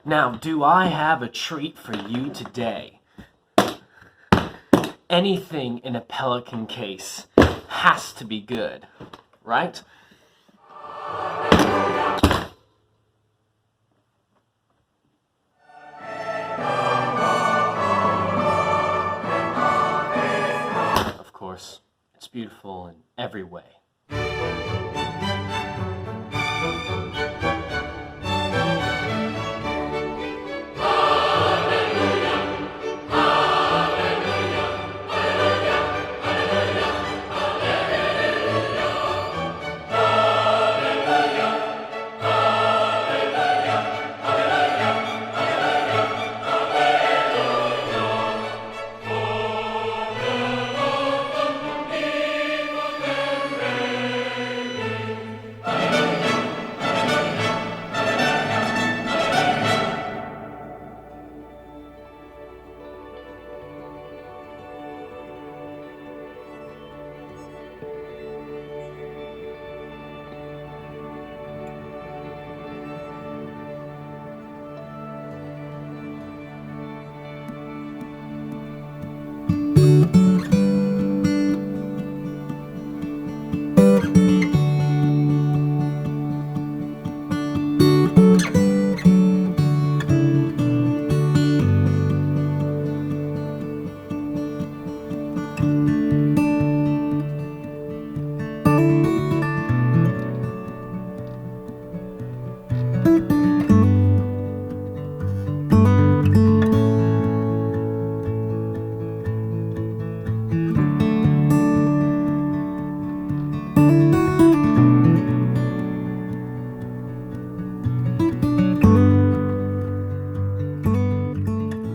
Now, do I have a treat for you today? Anything in a Pelican case has to be good, right? Of course, it's beautiful in every way.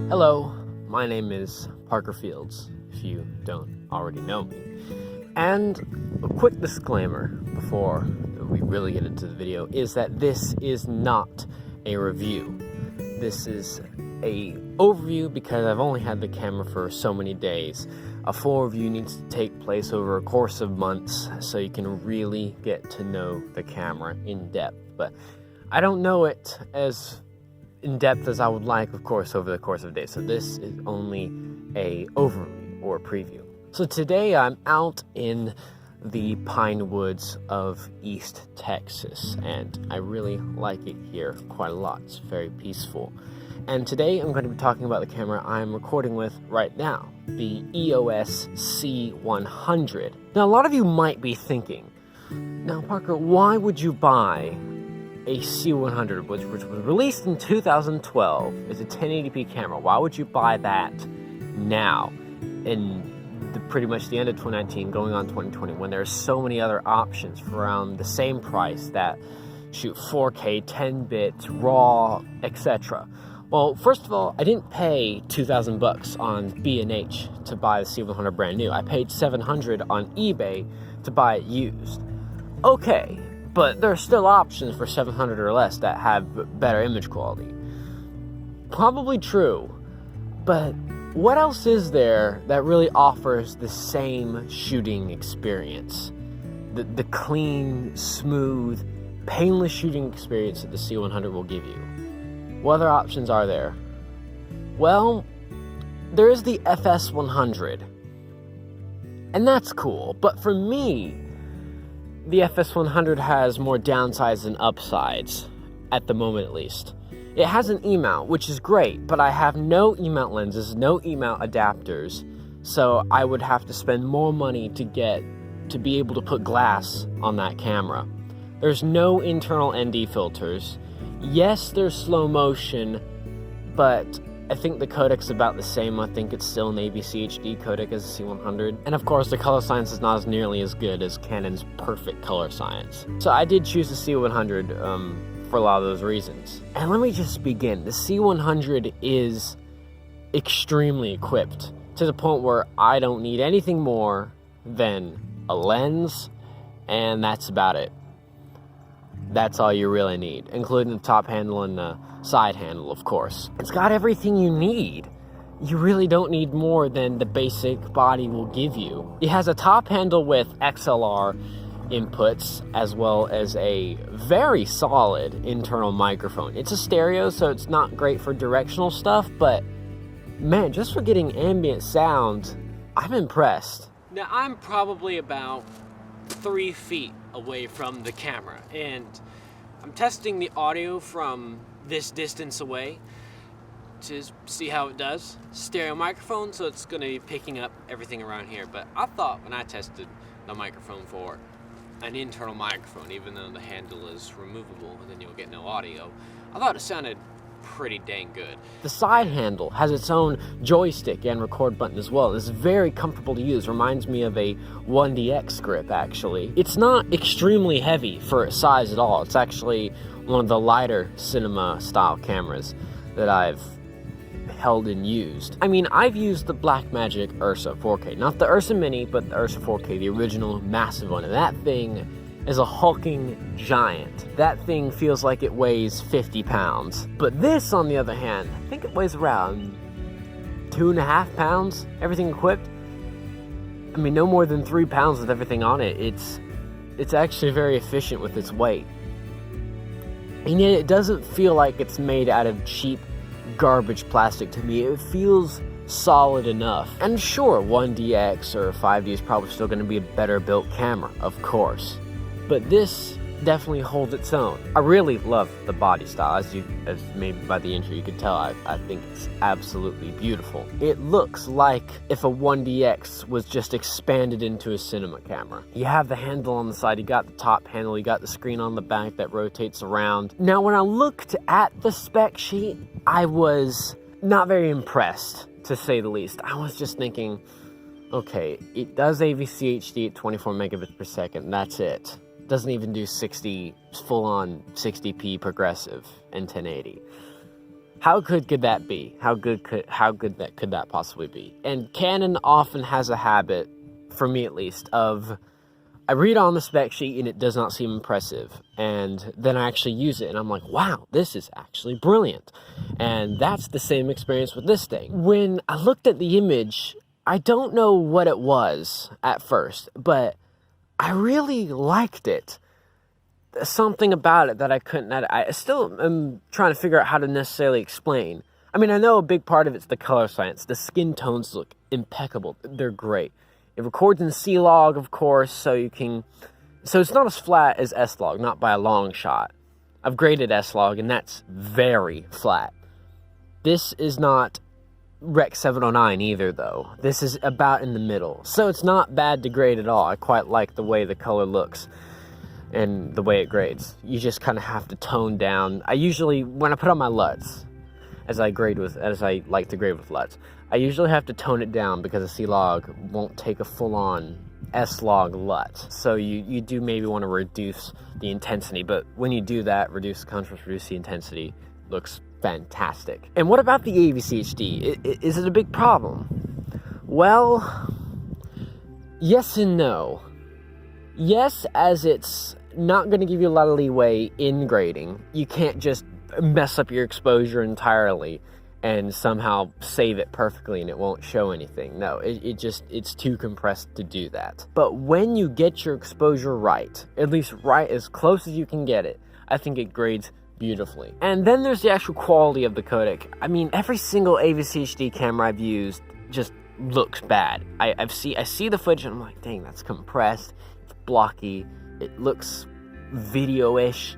Hello, my name is Parker Fields, if you don't already know me. And a quick disclaimer before we really get into the video is that this is not a review. This is a overview because I've only had the camera for so many days. A full review needs to take place over a course of months so you can really get to know the camera in depth. But I don't know it as in depth as I would like, of course, over the course of days. So this is only a overview or a preview. So today I'm out in the pine woods of East Texas, and I really like it here quite a lot. It's very peaceful. And today I'm going to be talking about the camera I'm recording with right now, the EOS C100. Now, a lot of you might be thinking, now Parker, why would you buy a C100, which was released in 2012, is a 1080p camera? Why would you buy that now, in pretty much the end of 2019, going on 2020, when there's so many other options for around the same price that shoot 4K, 10 bits, RAW, etc.? Well, first of all, I didn't pay $2,000 on B&H to buy the C100 brand new. I paid $700 on eBay to buy it used. Okay, but there are still options for $700 or less that have better image quality. Probably true, but what else is there that really offers the same shooting experience? The clean, smooth, painless shooting experience that the C100 will give you. What other options are there? Well, there is the FS100, and that's cool, but for me, the FS100 has more downsides than upsides, at the moment at least. It has an E-mount, which is great, but I have no E-mount lenses, no E-mount adapters, so I would have to spend more money to be able to put glass on that camera. There's no internal ND filters. Yes, there's slow motion, but I think the codec's about the same. I think it's still an AVCHD codec as a C100. And of course, the color science is not as nearly as good as Canon's perfect color science. So I did choose the C100 for a lot of those reasons. And let me just begin. The C100 is extremely equipped to the point where I don't need anything more than a lens, and that's about it. That's all you really need, including the top handle and the side handle, of course. It's got everything you need. You really don't need more than the basic body will give you. It has a top handle with XLR inputs, as well as a very solid internal microphone. It's a stereo, so it's not great for directional stuff, but man, just for getting ambient sound, I'm impressed. Now, I'm probably about 3 feet away from the camera, and I'm testing the audio from this distance away to see how it does. Stereo microphone, so it's going to be picking up everything around here, but I thought when I tested the microphone for an internal microphone, even though the handle is removable and then you'll get no audio, I thought it sounded pretty dang good. The side handle has its own joystick and record button as well. It's very comfortable to use. Reminds me of a 1DX grip, actually. It's not extremely heavy for its size at all. It's actually one of the lighter cinema style cameras that I've held and used. I mean, I've used the Blackmagic Ursa 4K, not the Ursa Mini, but the Ursa 4K, the original massive one, and that thing is a hulking giant. That thing feels like it weighs 50 pounds. But this, on the other hand, I think it weighs around 2.5 pounds, everything equipped. I mean, no more than 3 pounds with everything on it. It's actually very efficient with its weight. And yet it doesn't feel like it's made out of cheap garbage plastic to me. It feels solid enough. And sure, 1DX or 5D is probably still going to be a better built camera, of course. But this definitely holds its own. I really love the body style. As maybe by the intro you could tell, I think it's absolutely beautiful. It looks like if a 1DX was just expanded into a cinema camera. You have the handle on the side, you got the top handle, you got the screen on the back that rotates around. Now, when I looked at the spec sheet, I was not very impressed, to say the least. I was just thinking, okay, it does AVCHD at 24 megabits per second, that's it. Doesn't even do 60, full-on 60p progressive in 1080. How good could that be? How good could that possibly be? And Canon often has a habit, for me at least, of I read on the spec sheet and it does not seem impressive, and then I actually use it and I'm like, wow, this is actually brilliant. And that's the same experience with this thing. When I looked at the image, I don't know what it was at first, but I really liked it. Something about it that I still am trying to figure out how to necessarily explain. I mean, I know a big part of it's the color science. The skin tones look impeccable. They're great. It records in C-Log, of course, so it's not as flat as S-Log, not by a long shot. I've graded S-Log, and that's very flat. This is not Rec 709 either, though. This is about in the middle. So it's not bad to grade at all. I quite like the way the color looks and the way it grades. You just kind of have to tone down. I usually, when I put on my LUTs, as I like to grade with LUTs, I usually have to tone it down because a C-Log won't take a full-on S-Log LUT. So you do maybe want to reduce the intensity, but when you do that, reduce the contrast, reduce the intensity, looks fantastic. And what about the AVCHD? Is it a big problem? Well, yes and no. Yes, as it's not going to give you a lot of leeway in grading. You can't just mess up your exposure entirely and somehow save it perfectly and it won't show anything. No, it's too compressed to do that. But when you get your exposure right, at least right as close as you can get it, I think it grades beautifully. And then there's the actual quality of the codec. I mean, every single AVCHD camera I've used just looks bad. I see the footage and I'm like, dang, that's compressed, it's blocky, it looks video-ish.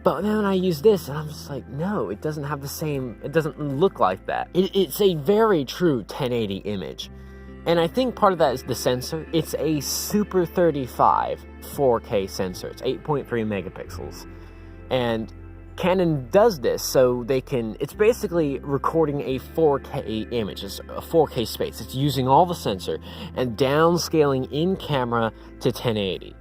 But then I use this and I'm just like, no, it doesn't have the same, it doesn't look like that. It's a very true 1080 image. And I think part of that is the sensor. It's a Super 35 4K sensor. It's 8.3 megapixels. And Canon does this so they can, it's basically recording a 4K image. It's a 4K space. It's using all the sensor and downscaling in camera to 1080.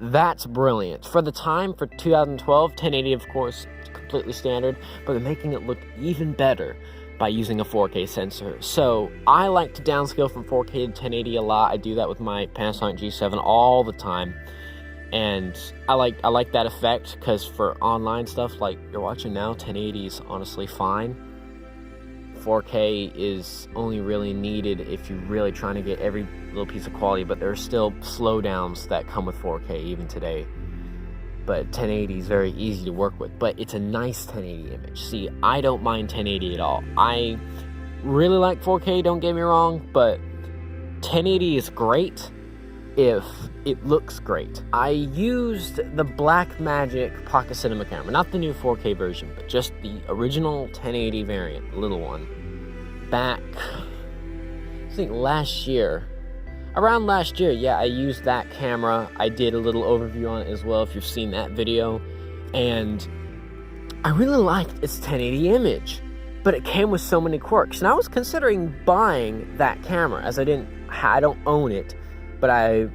That's brilliant. For the time, for 2012, 1080 of course, completely standard, but they're making it look even better by using a 4K sensor. So I like to downscale from 4K to 1080 a lot. I do that with my Panasonic G7 all the time. And I like that effect because for online stuff like you're watching now, 1080 is honestly fine. 4K is only really needed if you're really trying to get every little piece of quality, but there are still slowdowns that come with 4K even today. But 1080 is very easy to work with, but it's a nice 1080 image. See, I don't mind 1080 at all. I really like 4K, don't get me wrong, but 1080 is great if it looks great. I used the Blackmagic Pocket Cinema camera, not the new 4K version, but just the original 1080 variant, the little one, back, I think last year. Around last year, yeah, I used that camera. I did a little overview on it as well, if you've seen that video. And I really liked its 1080 image, but it came with so many quirks. And I was considering buying that camera, as I don't own it, but I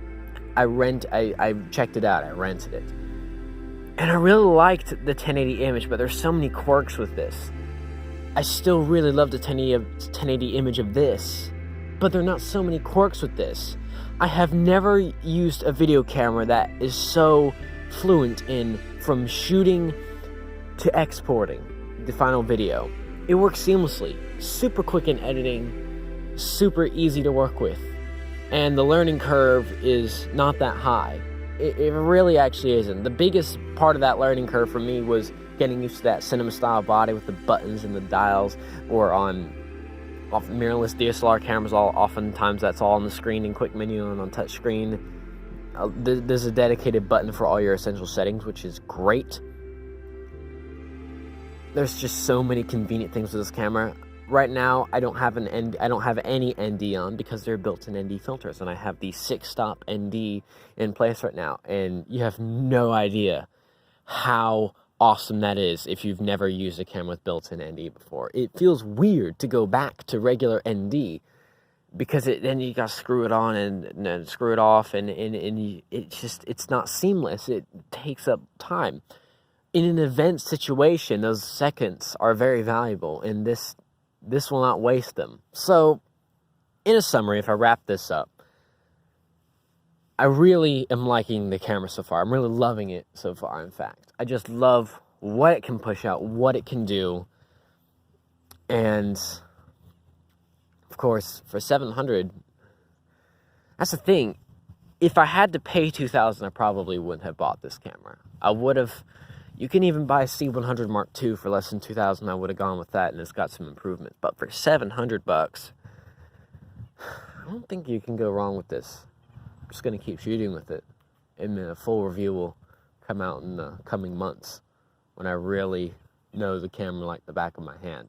checked it out, I rented it. And I really liked the 1080 image, but there's so many quirks with this. I still really love the 1080 image of this, but there are not so many quirks with this. I have never used a video camera that is so fluent in from shooting to exporting the final video. It works seamlessly, super quick in editing, super easy to work with, and the learning curve is not that high. It really actually isn't. The biggest part of that learning curve for me was getting used to that cinema style body with the buttons and the dials, or on mirrorless DSLR cameras, oftentimes that's all on the screen in quick menu and on touch screen. There's a dedicated button for all your essential settings, which is great. There's just so many convenient things with this camera. Right now, I don't have any ND on because they're built-in ND filters, and I have the 6-stop ND in place right now, and you have no idea how awesome that is if you've never used a camera with built-in ND before. It feels weird to go back to regular ND because then you gotta screw it on and screw it off, and it's not seamless. It takes up time. In an event situation, those seconds are very valuable, and this will not waste them. So, in a summary, if I wrap this up, I really am liking the camera so far. I'm really loving it so far, in fact. I just love what it can push out, what it can do. And, of course, for $700, that's the thing. If I had to pay $2,000, I probably wouldn't have bought this camera. I would have. You can even buy a C100 Mark II for less than $2,000. I would have gone with that, and it's got some improvements. But for $700, I don't think you can go wrong with this. I'm just going to keep shooting with it, and then a full review will come out in the coming months when I really know the camera like the back of my hand.